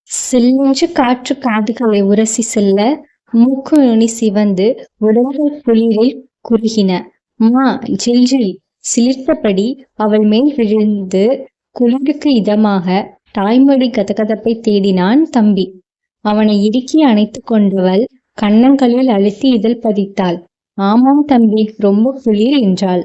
சில்லென்று காற்று காதுகளை உரசி செல்ல, மூக்கு நுனி சிவந்து உடல்கள் குளிரில் குறுகின. மா ஜில் ஜில் சிலிர்த்தபடி அவள் மேல் விழுந்து குளிருக்கு இதமாக தாய்மொழி கதகதப்பை தேடினான் தம்பி. அவனை இறுக்கி அணைத்துக் கொண்டவள் கன்னங்களில் அழுத்தி இதழ் பதித்தாள். ஆமாம் தம்பி, ரொம்ப குளிர் என்றாள்.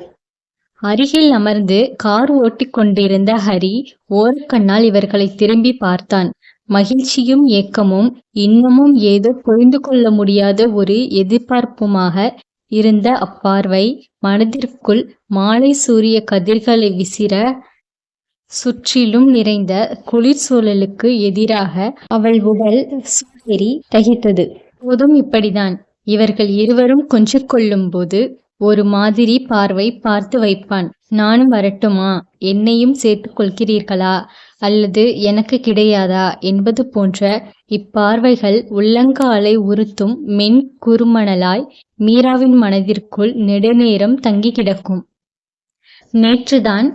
அருகில் அமர்ந்து கார் ஓட்டிக் கொண்டிருந்த ஹரி ஓரக்கண்ணால் இவர்களை திரும்பி பார்த்தான். மகிழ்ச்சியும் ஏக்கமும் இன்னமும் ஏதோ புரிந்து கொள்ள முடியாத ஒரு எதிர்பார்ப்புமாக இருந்த அப்பார்வை மனதிற்குள் மாலை சூரிய கதிர்களை விசிற சுற்றிலும் நிறைந்த குளிர் சூழலுக்கு எதிராக அவள் உடல் சூடேறி தகித்தது. போதும், இப்படிதான் இவர்கள் இருவரும் கொஞ்சிக் கொள்ளும் போது ஒரு மாதிரி பார்வை பார்த்து வைப்பான். நானும் வரட்டுமா, என்னையும் சேர்த்துக் கொள்கிறீர்களா, அல்லது எனக்கு கிடையாதா என்பது போன்ற இப்பார்வைகள் உள்ளங்காலை உறுத்தும் மென் குறுமணலாய் மீராவின் மனதிற்குள் நெடுநேரம் தங்கி கிடக்கும். நேற்றுதான்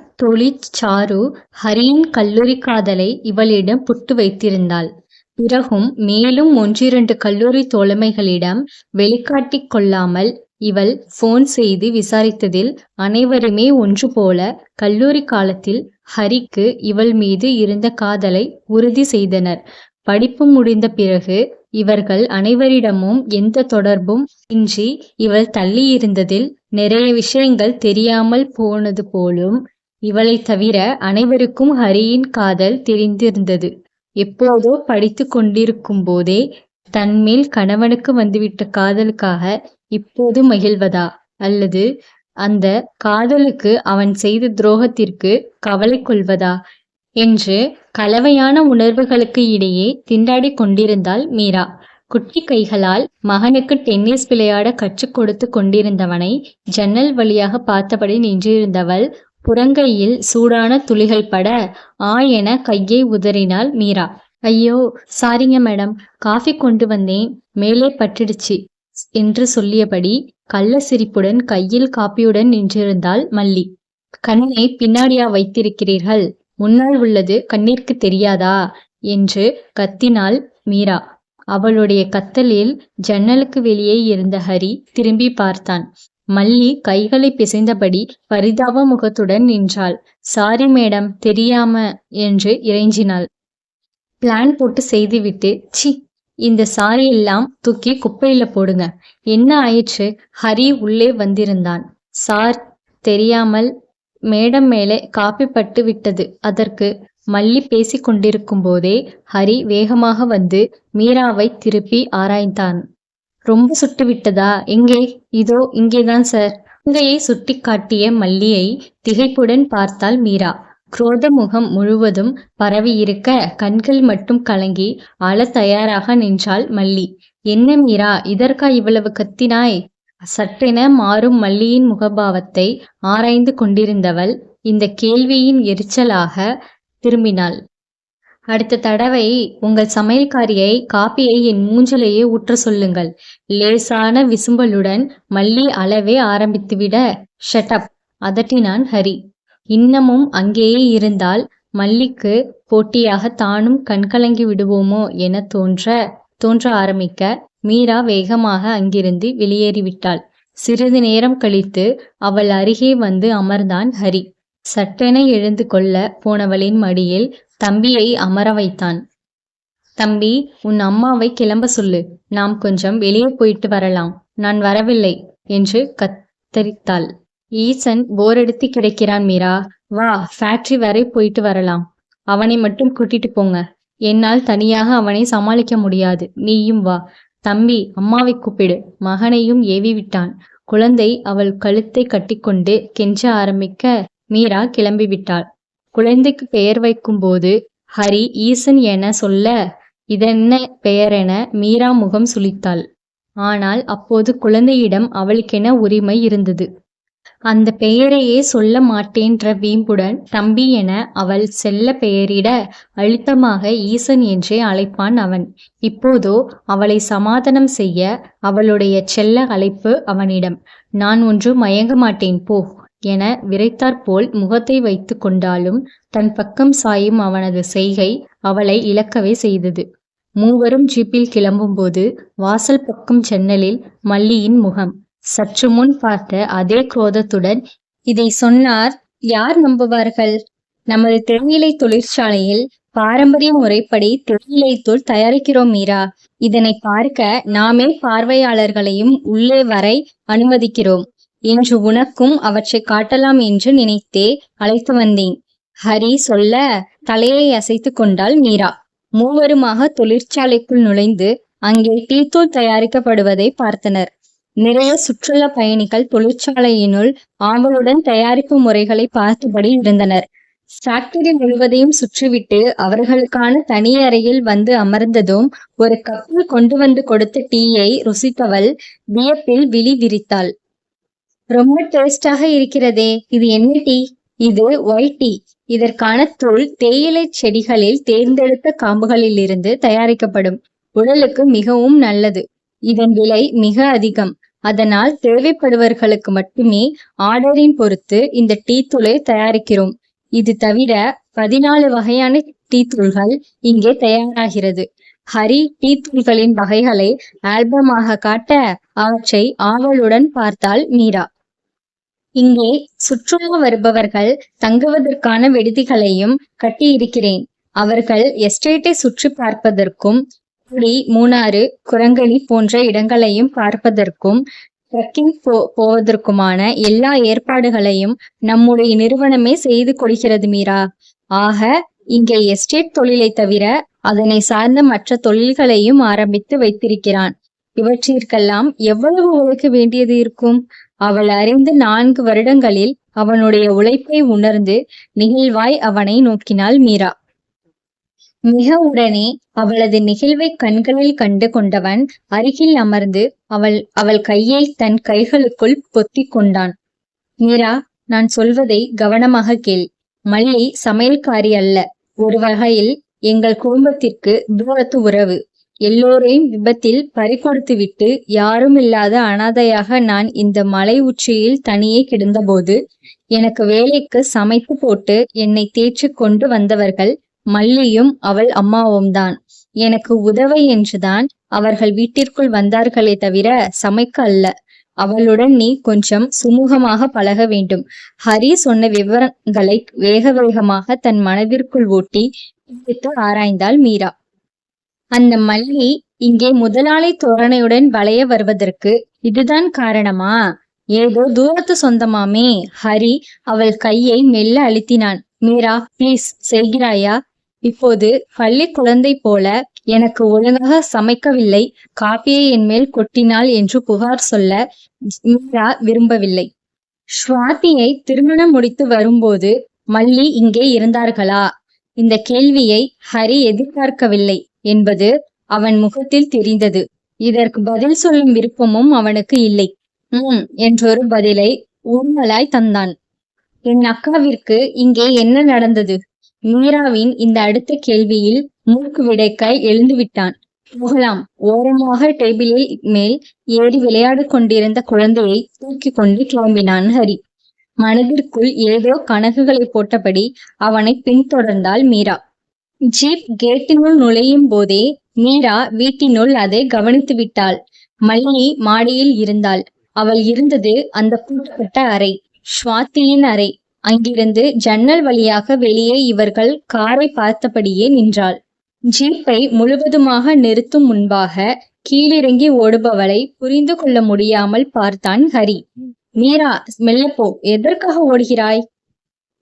சாரு ஹரியின் கல்லூரி காதலை இவளிடம் புட்டு வைத்திருந்தாள். பிறகும் மேலும் 1-2 கல்லூரி தோழமைகளிடம் வெளிக்காட்டிக் கொள்ளாமல் இவள் போன் செய்து விசாரித்ததில் அனைவருமே ஒன்று போல கல்லூரி காலத்தில் ஹரிக்கு இவள் மீது இருந்த காதலை உறுதி செய்தனர். படிப்பு முடிந்த பிறகு இவர்கள் அனைவரிடமும் எந்த தொடர்பும் இன்றி இவள் தள்ளியிருந்ததில் நிறைய விஷயங்கள் தெரியாமல் போனது போலும். இவளை தவிர அனைவருக்கும் ஹரியின் காதல் தெரிந்திருந்தது. எப்போதோ படித்து கொண்டிருக்கும் போதே தன்மேல் கணவனுக்கு வந்துவிட்ட காதலுக்காக இப்போது மகிழ்வதா, அல்லது அந்த காதலுக்கு அவன் செய்த துரோகத்திற்கு கவலை கொள்வதா என்று கலவையான உணர்வுகளுக்கு இடையே திண்டாடி கொண்டிருந்தாள் மீரா. குட்டி கைகளால் மகனுக்கு டென்னிஸ் விளையாட கற்றுக் கொடுத்து கொண்டிருந்தவனை ஜன்னல் வழியாக பார்த்தபடி நின்றிருந்தவள் புறங்கையில் சூடான துளிகள் பட என கையை உதறினாள் மீரா. ஐயோ சாரிங்க மேடம், காஃபி கொண்டு வந்தேன், மேலே பட்டுடுச்சு என்று சொல்லியபடி கள்ள சிரிப்புடன் கையில் காப்பியுடன் நின்றிருந்தாள் மல்லி. கண்ணை பின்னாடியா வைத்திருக்கிறீர்கள், முன்னால் உள்ளது கண்ணிற்கு தெரியாதா என்று கத்தினாள் மீரா. அவளுடைய கத்தலில் ஜன்னலுக்கு வெளியே இருந்த ஹரி திரும்பி பார்த்தான். மல்லி கைகளை பிசைந்தபடி பரிதாப முகத்துடன் நின்றாள். சாரி மேடம், தெரியாம என்று இறைஞ்சினாள். பிளான் போட்டு செய்துவிட்டு சி, இந்த சாரி எல்லாம் தூக்கி குப்பையில போடுங்க. என்ன ஆயிற்று? ஹரி உள்ளே வந்திருந்தான். சார், தெரியாமல் மேடம் மேலே காப்பி பட்டு விட்டது, அதற்கு. மல்லி பேசிக் கொண்டிருக்கும் போதே ஹரி வேகமாக வந்து மீராவை திருப்பி ஆராய்ந்தான். ரொம்ப சுட்டு விட்டதா? எங்கே? இதோ இங்கேதான் சார். அங்கையை சுட்டி காட்டிய மல்லியை திகைப்புடன் பார்த்தாள் மீரா. குரோத முகம் முழுவதும் பரவியிருக்க கண்கள் மட்டும் கலங்கி அழ தயாராக நின்றாள் மல்லி. என்ன மீரா, இதற்கா இவ்வளவு கத்தினாய்? சட்டென மாறும் மல்லியின் முகபாவத்தை ஆராய்ந்து கொண்டிருந்தவள் இந்த கேள்வியின் எரிச்சலாக திரும்பினாள். அடுத்த தடவை உங்கள் சமையல்காரியை காப்பியை என் மூஞ்சலையே ஊற்ற சொல்லுங்கள். லேசான விசும்பலுடன் மல்லி அளவே ஆரம்பித்துவிட ஷட்டப், அதட்டினான் ஹரி. இன்னமும் அங்கேயே இருந்தால் மல்லிக்கு போட்டியாக தானும் கண்கலங்கி விடுவோமோ என தோன்ற ஆரம்பிக்க மீரா வேகமாக அங்கிருந்து வெளியேறிவிட்டாள். சிறிது நேரம் கழித்து அவள் அருகே வந்து அமர்ந்தான் ஹரி. சட்டென எழுந்து கொள்ள போனவளின் மடியில் தம்பியை அமர வைத்தான். தம்பி, உன் அம்மாவை கிளம்ப சொல்லு, நாம் கொஞ்சம் வெளியே போயிட்டு வரலாம். நான் வரவில்லை என்று கத்தரித்தாள். ஈசன் போரடித்து கிடைக்கிறான் மீரா, வா ஃபேக்டரி வரை போயிட்டு வரலாம். அவனை மட்டும் கூட்டிட்டு போங்க, என்னால் தனியாக அவனை சமாளிக்க முடியாது, நீயும் வா. தம்பி, அம்மாவை கூப்பிடு. மகனையும் ஏவி விட்டான். குழந்தை அவள் கழுத்தை கட்டிக்கொண்டு கெஞ்ச ஆரம்பிக்க மீரா கிளம்பிவிட்டாள். குழந்தைக்கு பெயர் வைக்கும் போது ஹரி ஈசன் என சொல்ல இதென்ன பெயர் என மீரா முகம் சுளித்தாள். ஆனால் அப்போது குழந்தையிடம் அவளுக்கென உரிமை இருந்தது. அந்த பெயரையே சொல்ல மாட்டேன்ற வீம்புடன் தம்பி என அவள் செல்ல பெயரிட அழுத்தமாக ஈசன் என்றே அழைப்பான் அவன். இப்போதோ அவளை சமாதானம் செய்ய அவளுடைய செல்ல அழைப்பு அவனிடம். நான் ஒன்று மயங்க மாட்டேன் போ என விரைத்தாற்போல் முகத்தை வைத்து கொண்டாலும் தன் பக்கம் சாயும் அவனது செய்கை அவளை இழக்கவே செய்தது. மூவரும் ஜீப்பில் கிளம்பும்போது வாசல் பக்கம் ஜன்னலில் மல்லியின் முகம். சற்று முன் பார்த்த அதே குரோதத்துடன், இதை சொன்னார் யார் நம்புவார்கள்? நமது தேயிலை தொழிற்சாலையில் பாரம்பரிய முறைப்படி தேயிலை தூள் தயாரிக்கிறோம் மீரா. இதனை பார்க்க நாமே பார்வையாளர்களையும் உள்ளே வரை அனுமதிக்கிறோம். இன்று உனக்கும் அவற்றை காட்டலாம் என்று நினைத்தே அழைத்து வந்தேன். ஹரி சொல்ல தலையை அசைத்து கொண்டாள் மீரா. மூவருமாக தொழிற்சாலைக்குள் நுழைந்து அங்கே டீத்தூள் தயாரிக்கப்படுவதை பார்த்தனர். நிறைய சுற்றுலா பயணிகள் தொழிற்சாலையினுள் ஆவலுடன் தயாரிப்பு முறைகளை பார்த்தபடி இருந்தனர். ஃபேக்டரி முழுவதையும் சுற்றிவிட்டு அவர்களுக்கான தனி அறையில் வந்து அமர்ந்ததும் ஒரு கப்பில் கொண்டு வந்து கொடுத்த டீயை ருசித்தவள் வியப்பில் விழி விரித்தாள். ரொம்ப டேஸ்டாக இருக்கிறதே, இது என்ன டீ? இது ஒயிட் டீ. இதற்கான தூள் தேயிலை செடிகளில் தேர்ந்தெடுத்த காம்புகளில் இருந்து தயாரிக்கப்படும். உடலுக்கு மிகவும் நல்லது. இதன் விலை மிக அதிகம். அதனால் தேவைப்படுவர்களுக்கு மட்டுமே ஆர்டரின் பொறுத்து இந்த டீ தூளை தயாரிக்கிறோம். இது தவிர 14 வகையான டீ தூள்கள் இங்கே தயாராகிறது. ஹரி டீ தூள்களின் வகைகளை ஆல்பமாக காட்ட அவற்றை ஆவலுடன் பார்த்தாள் மீரா. இங்கே சுற்றுலா வருபவர்கள் தங்குவதற்கான விடுதிகளையும் கட்டியிருக்கிறேன். அவர்கள் எஸ்டேட்டை சுற்றி பார்ப்பதற்கும் குடி, மூணாறு, குரங்கணி போன்ற இடங்களையும் பார்ப்பதற்கும் ட்ரெக்கிங் போவதற்குமான எல்லா ஏற்பாடுகளையும் நம்முடைய நிறுவனமே செய்து கொடுக்கிறது மீரா. ஆக இங்கே எஸ்டேட் தொழிலை தவிர அதனை சார்ந்த மற்ற தொழில்களையும் ஆரம்பித்து வைத்திருக்கிறான். இவற்றிற்கெல்லாம் எவ்வளவு உழைக்க வேண்டியது இருக்கும்? அவள் அறிந்து 4 வருடங்களில் அவனுடைய உழைப்பை உணர்ந்து நிகழ்வாய் அவனை நோக்கினாள் மீரா. மிக உடனே அவளது நிகழ்வை கண்களில் கண்டு கொண்டவன் அருகில் அமர்ந்து அவள் கையை தன் கைகளுக்குள் பொத்தி கொண்டான். மீரா, நான் சொல்வதை கவனமாக கேள். மல்லி சமையல்காரி அல்ல. ஒரு வகையில் எங்கள் குடும்பத்திற்கு தூரத்து உறவு. எல்லோரையும் விபத்தில் பறிகொடுத்து விட்டு யாரும் இல்லாத அனாதையாக நான் இந்த மலை உச்சியில் தனியே கிடந்தபோது எனக்கு வேலைக்கு சமைத்து போட்டு என்னை தேற்றி கொண்டு வந்தவர்கள் மல்லியும் அவள் அம்மாவும் தான். எனக்கு உதவ என்றுதான் அவர்கள் வீட்டிற்குள் வந்தார்களே தவிர சமைக்க அல்ல. அவளுடன் நீ கொஞ்சம் சுமூகமாக பழக வேண்டும். ஹரி சொன்ன விவரங்களை வேக வேகமாக தன் மனதிற்குள் ஓட்டி ஆராய்ந்தாள் மீரா. அந்த மல்லி இங்கே முதலாளி தோரணையுடன் வளைய வருவதற்கு இதுதான் காரணமா? ஏதோ தூரத்து சொந்தமாமே. ஹரி அவள் கையை மெல்ல அழுத்தினான். மீரா, பிளீஸ் செய்கிறாயா? இப்போது பள்ளி குழந்தை போல எனக்கு ஒழுங்காக சமைக்கவில்லை, காப்பியை என் மேல் கொட்டினாள் என்று புகார் சொல்ல மீரா விரும்பவில்லை. ஸ்வாதியை திருமணம் முடித்து வரும்போது மல்லி இங்கே இருந்தார்களா? இந்த கேள்வியை ஹரி எதிர்பார்க்கவில்லை என்பது அவன் முகத்தில் தெரிந்தது. இதற்கு பதில் சொல்லும் விருப்பமும் அவனுக்கு இல்லை. என்றொரு பதிலை ஊர்மலாய் தந்தான். என் அக்காவிற்கு இங்கே என்ன நடந்தது? மீராவின் இந்த அடுத்த கேள்வியில் மூக்கு விடைக்காய் எழுந்து விட்டான். போகலாம். ஓரமாக டேபிளில் மேல் ஏறி விளையாடு கொண்டிருந்த குழந்தையை தூக்கி கொண்டு கிளம்பினான் ஹரி. மனதிற்குள் ஏதோ கணக்குகளை போட்டபடி அவனை பின்தொடர்ந்தாள் மீரா. ஜீப் கேட்டினுள் நுழையும் போதே மீரா வீட்டினுள் அதை கவனித்து விட்டாள். மல்லி மாடியில் இருந்தாள். அவள் இருந்தது அந்த பூட்டப்பட்ட அறை, ஸ்வாதியின் அறை. அங்கிருந்து ஜன்னல் வழியாக வெளியே இவர்கள் காரை பார்த்தபடியே நின்றாள். ஜீப்பை முழுவதுமாக நிறுத்தும் முன்பாக கீழிறங்கி ஓடுபவளை புரிந்து கொள்ள முடியாமல் பார்த்தான் ஹரி. மீரா, மெல்லப்போ, எதற்காக ஓடுகிறாய்?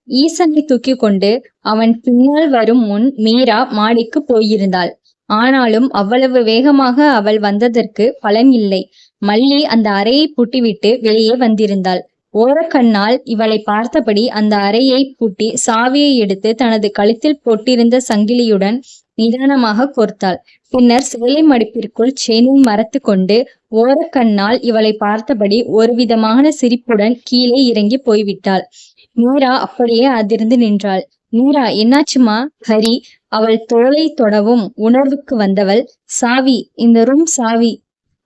ஈசனை தூக்கி கொண்டு அவன் பின்னால் வரும் முன் மீரா மாடிக்கு போயிருந்தாள். ஆனாலும் அவ்வளவு வேகமாக அவள் வந்ததற்கு பலன் இல்லை. மல்லி அந்த அறையை பூட்டிவிட்டு வெளியே வந்திருந்தாள். ஓரக்கண்ணால் இவளை பார்த்தபடி அந்த அறையை பூட்டி சாவியை எடுத்து தனது கழுத்தில் போட்டிருந்த சங்கிலியுடன் நிதானமாக கோர்த்தாள். பின்னர் சேலை மடிப்பிற்குள் செயினை மறைத்து கொண்டு ஓரக்கண்ணால் இவளை பார்த்தபடி ஒருவிதமான சிரிப்புடன் கீழே இறங்கி போய்விட்டாள். மீரா அப்படியே அதிர்ந்து நின்றாள். மீரா, என்னாச்சுமா? ஹரி அவள் தோளை தொடவும் உணர்வுக்கு வந்தவள், சாவி, இந்த ரூம் சாவி.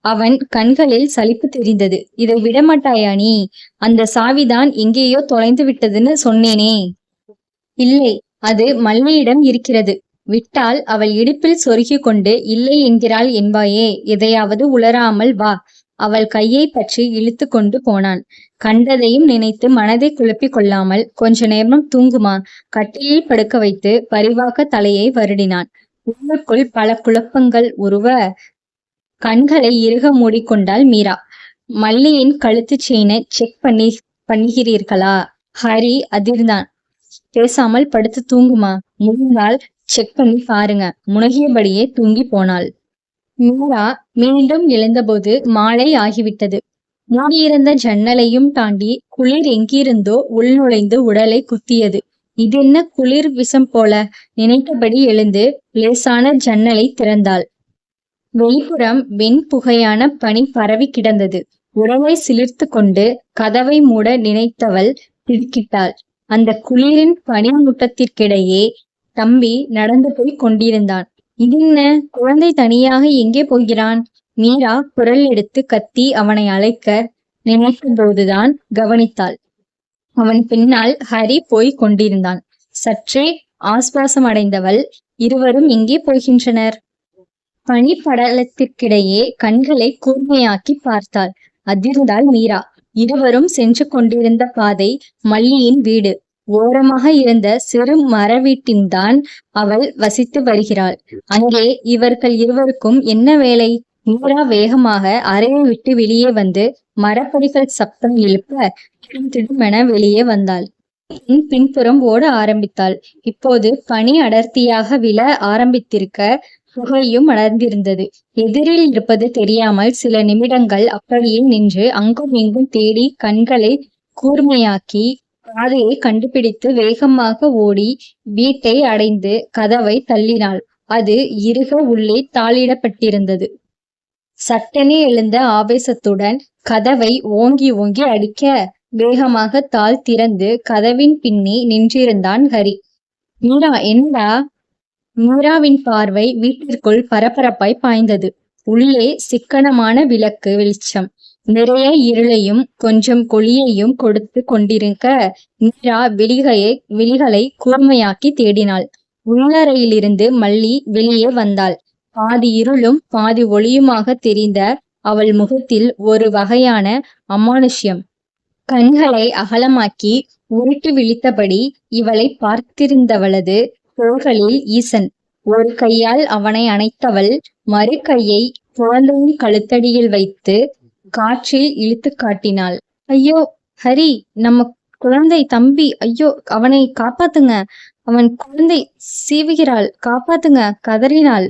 அவன் கண்களில் சலிப்பு தெரிந்தது. இதை விடமாட்டாயா நீ? அந்த சாவிதான் எங்கேயோ தொலைந்து விட்டதுன்னு சொன்னேனே. இல்லை, அது மல்லியிடம் இருக்கிறது. விட்டால் அவள் இடுப்பில் சொருகிக் கொண்டு இல்லை என்கிறாள் என்பாயே. எதையாவது உளராமல் வா. அவள் கையை பற்றி இழுத்து கொண்டு போனான். கண்டதையும் நினைத்து மனதை குழப்பிக் கொள்ளாமல் கொஞ்ச நேரம் தூங்குமா. கட்டிலில் படுக்க வைத்து பரிவாக தலையை வருடினான். உள்ளுக்குள் பல குழப்பங்கள் உருவ கண்களை இறுக மூடிக்கொண்டாள் மீரா. மல்லியின் கழுத்து செயினை செக் பண்ணுகிறீர்களா? ஹரி அதிர்ந்தான். பேசாமல் படுத்து தூங்குமா. முடிந்தால் செக் பண்ணி பாருங்க. முனகியபடியே தூங்கி போனாள். மீரா மீண்டும் எழுந்தபோது மாலை ஆகிவிட்டது. மூடியிருந்த ஜன்னலையும் தாண்டி குளிர் எங்கிருந்தோ உள்நுழைந்து உடலை குத்தியது. இதென்ன குளிர் விஷம் போல நினைத்தபடி எழுந்து லேசான ஜன்னலை திறந்தாள். வெளிப்புறம் வெண்புகையான பனி பரவி கிடந்தது. உடலை சிலிர்த்து கொண்டு கதவை மூட நினைத்தவள் திடுக்கிட்டாள். அந்த குளிரின் பனிமூட்டத்திற்கிடையே தம்பி நடந்து போய் கொண்டிருந்தான். இதென்ன, குழந்தை தனியாக எங்கே போகிறான்? மீரா குரல் எடுத்து கத்தி அவனை அழைக்க நினைத்த போதுதான் கவனித்தாள். அவன் பின்னால் ஹரி போய் கொண்டிருந்தான். சற்றே ஆஸ்வாசம் அடைந்தவள், இருவரும் எங்கே போகின்றனர்? பனிப்படலத்திற்கிடையே கண்களை கூர்மையாக்கி பார்த்தாள். அதிர்ந்தாள் மீரா. இருவரும் சென்று கொண்டிருந்த பாதை மல்லியின் வீடு. ஓரமாக இருந்த சிறு மர வீட்டில்தான் அவள் வசித்து வருகிறாள். அங்கே இவர்கள் இருவருக்கும் என்ன வேலை? மீரா வேகமாக அறையை விட்டு வெளியே வந்து மரப்படிகள் சப்தம் எழுப்ப திடுமென வெளியே வந்தாள். பின்புறம் ஓட ஆரம்பித்தாள். இப்போது பனி அடர்த்தியாக விழ ஆரம்பித்திருக்க புகையும் அடர்ந்திருந்தது. எதிரில் இருப்பது தெரியாமல் சில நிமிடங்கள் அப்படியே நின்று அங்கும் இங்கும் தேடி கண்களை கூர்மையாக்கி பாதையை கண்டுபிடித்து வேகமாக ஓடி வீட்டை அடைந்து கதவை தள்ளினாள். அது இறுக உள்ளே தாளிடப்பட்டிருந்தது. சட்டென எழுந்த ஆவேசத்துடன் கதவை ஓங்கி ஓங்கி அடிக்க வேகமாக தாள் திறந்து கதவின் பின்னே நின்றிருந்தான் ஹரி. மீரா, என்னடா? மீராவின் பார்வை வீட்டிற்குள் பரபரப்பாய் பாய்ந்தது. உள்ளே சிக்கனமான விளக்கு வெளிச்சம் நிறைய இருளையும் கொஞ்சம் கொளியையும் கொடுத்து கொண்டிருக்க மீரா விழிகளை கூர்மையாக்கி தேடினாள். உள்ளறையிலிருந்து மல்லி வெளியே வந்தாள். பாதி இருளும் பாதி ஒளியுமாக தெரிந்த அவள் முகத்தில் ஒரு வகையான அமானுஷ்யம். கண்களை அகலமாக்கி உருட்டி விழித்தபடி இவளை பார்த்திருந்தவளது தோள்களில் ஈசன். ஒரு கையால் அவனை அணைத்தவள் மறு கையை குழந்தையின் கழுத்தடியில் வைத்து காற்றில் இழுத்து காட்டினாள். ஐயோ ஹரி, நம்ம குழந்தை தம்பி, ஐயோ அவனை காப்பாத்துங்க, அவன் குழந்தை சீவுகிறாள், காப்பாத்துங்க, கதறினாள்.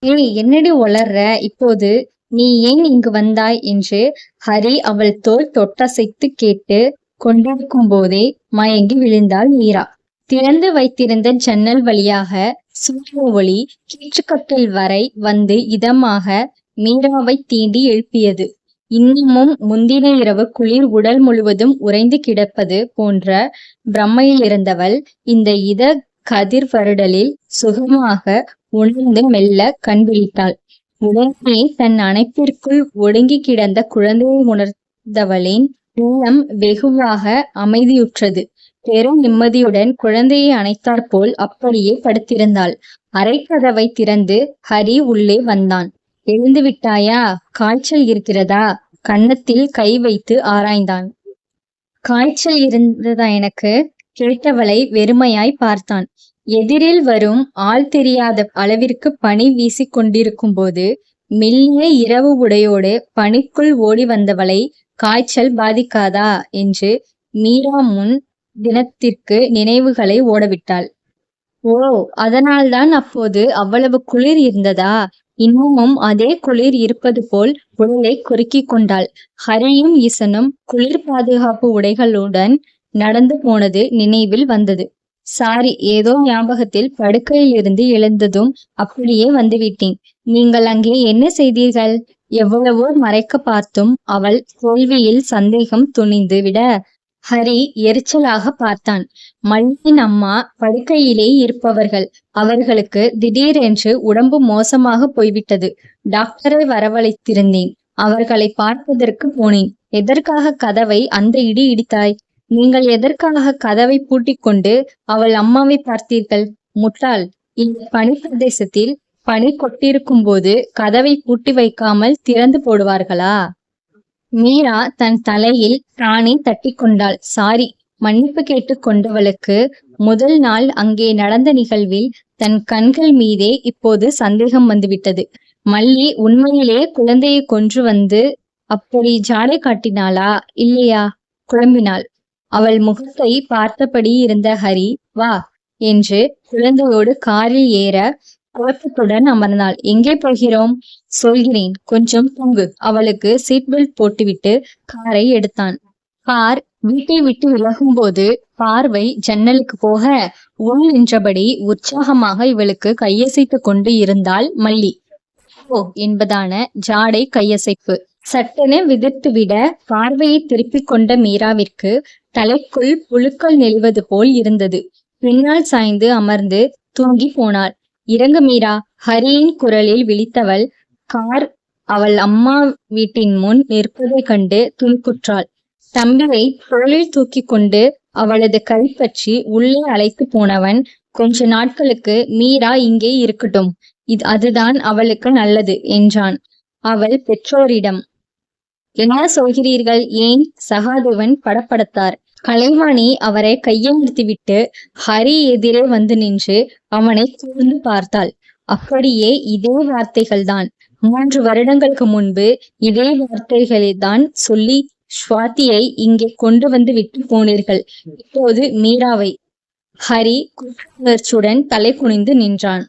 ஏய், என்னடி உளர்ற? இப்போது நீ ஏன் இங்கு வந்தாய் என்று ஹரி அவள் தோள் தொட்டசைத்து கேட்டு கொண்டிருக்கும் போதே மயங்கி விழுந்தாள் மீரா. திறந்து வைத்திருந்த ஜன்னல் வழியாக சூரிய ஒளி கீற்றுக்கட்டில் வரை வந்து இதமாக மீராவை தீண்டி எழுப்பியது. இன்னமும் முந்தின இரவு குளிர் உடல் முழுவதும் உறைந்து கிடப்பது போன்ற பிரம்மையில் இருந்தவள் இந்த இத கதிர் வருடலில் சுகமாக உணர்ந்து மெல்ல கண் விழித்தாள். உடனே தன் அணைப்பிற்குள் ஒடுங்கி கிடந்த குழந்தையை உணர்ந்தவளின் உள்ளம் வெகுவாக அமைதியுற்றது. பெரும் நிம்மதியுடன் குழந்தையை அணைத்தாற்போல் அப்படியே படுத்திருந்தாள். அரைக்கதவை திறந்து ஹரி உள்ளே வந்தான். எழுந்து விட்டாயா? காய்ச்சல் இருக்கிறதா? கன்னத்தில் கை வைத்து ஆராய்ந்தான். காய்ச்சல் இருந்ததா எனக்கு? கேட்டவளை வெறுமையாய் பார்த்தான். எதிரில் வரும் ஆள் தெரியாத அளவிற்கு பனி வீசிக் கொண்டிருக்கும் போது மெல்லிய இரவு உடையோடு பனிக்குள் ஓடி வந்தவளை காய்ச்சல் பாதிக்காதா என்று மீரா முன் தினத்திற்கு நினைவுகளை ஓடவிட்டாள். ஓ, அதனால்தான் அப்போது அவ்வளவு குளிர் இருந்ததா? இன்னமும் அதே குளிர் இருப்பது போல் உடலை குறுக்கி கொண்டாள். ஹரியும் ஈசனும் குளிர் பாதுகாப்பு உடைகளுடன் நடந்து போனது நினைவில் வந்தது. சாரி, ஏதோ ஞாபகத்தில் படுக்கையில் இருந்து எழுந்ததும் அப்படியே வந்துவிட்டேன். நீங்கள் அங்கே என்ன செய்தீர்கள்? எவ்வளவோ மறைக்க பார்த்தும் அவள் கேள்வியில் சந்தேகம் துணிந்து விட ஹரி எரிச்சலாக பார்த்தான். மல்லியின் அம்மா படுக்கையிலே இருப்பவர்கள். அவர்களுக்கு திடீரென்று உடம்பு மோசமாக போய்விட்டது. டாக்டரை வரவழைத்திருந்தேன். அவர்களை பார்ப்பதற்கு போனேன். எதற்காக கதவை அந்த இடி இடித்தாய்? நீங்கள் எதற்காக கதவை பூட்டிக் கொண்டு அவள் அம்மாவை பார்த்தீர்கள்? முட்டாள்! இந்த பனி பிரதேசத்தில் பனி கொட்டிருக்கும் போது கதவை பூட்டி வைக்காமல் திறந்து போடுவார்களா? மீரா தன் தலையில் தானே தட்டி கொண்டாள். சாரி, மன்னிப்பு கேட்டுக் கொண்டவளுக்கு முதல் நாள் அங்கே நடந்த நிகழ்வில் தன் கண்கள் மீதே இப்போது சந்தேகம் வந்துவிட்டது. மல்லி உண்மையிலே குழந்தையை கொன்று வந்து அப்படி ஜாடை காட்டினாளா இல்லையா? குழம்பினாள். அவள் முகத்தை பார்த்தபடி இருந்த ஹரி, வா என்று குழந்தையோடு காரில் ஏற குழப்பத்துடன் அமர்ந்தாள். எங்கே போகிறோம்? சொல்கிறேன், கொஞ்சம் தூங்கு. அவளுக்கு சீட் பெல்ட் போட்டுவிட்டு காரை எடுத்தான். கார் வீட்டை விட்டு விலகும்போது பார்வை ஜன்னலுக்கு போக உள் நின்றபடி உற்சாகமாக இவளுக்கு கையசைத்து கொண்டு இருந்தாள் மல்லி. ஓ என்பதான ஜாடை கையசைப்பு சட்டென விதிர்த்துவிட பார்வையை திருப்பிக் கொண்ட மீராவிற்கு தலைக்குள் புழுக்கள் நெளிவது போல் இருந்தது. பின்னால் சாய்ந்து அமர்ந்து தூங்கி போனாள். இறங்கு மீரா, ஹரியின் குரலில் விழித்தவள் கார் அவள் அம்மா வீட்டின் முன் நிற்பதைக் கண்டு துணுக்குற்றாள். தம்பியை தோளில் தூக்கி கொண்டு அவளது கைப்பற்றி உள்ளே அழைத்து போனவன், கொஞ்ச நாட்களுக்கு மீரா இங்கே இருக்கட்டும், அதுதான் அவளுக்கு நல்லது என்றான். அவள் பெற்றோரிடம், என்ன சொல்கிறீர்கள்? ஏன்? சகாதேவன் படப்படுத்தார். கலைவாணி அவரை கையெழுத்திவிட்டு ஹரி எதிரே வந்து நின்று அவனை கூர்ந்து பார்த்தாள். அப்படியே இதே வார்த்தைகள்தான் 3 வருடங்களுக்கு முன்பு இதே வார்த்தைகளைதான் சொல்லி ஸ்வாதியை இங்கே கொண்டு வந்து விட்டு போனீர்கள். இப்போது மீராவை. ஹரி குற்ற உணர்ச்சியுடன் தலை குனிந்து நின்றான்.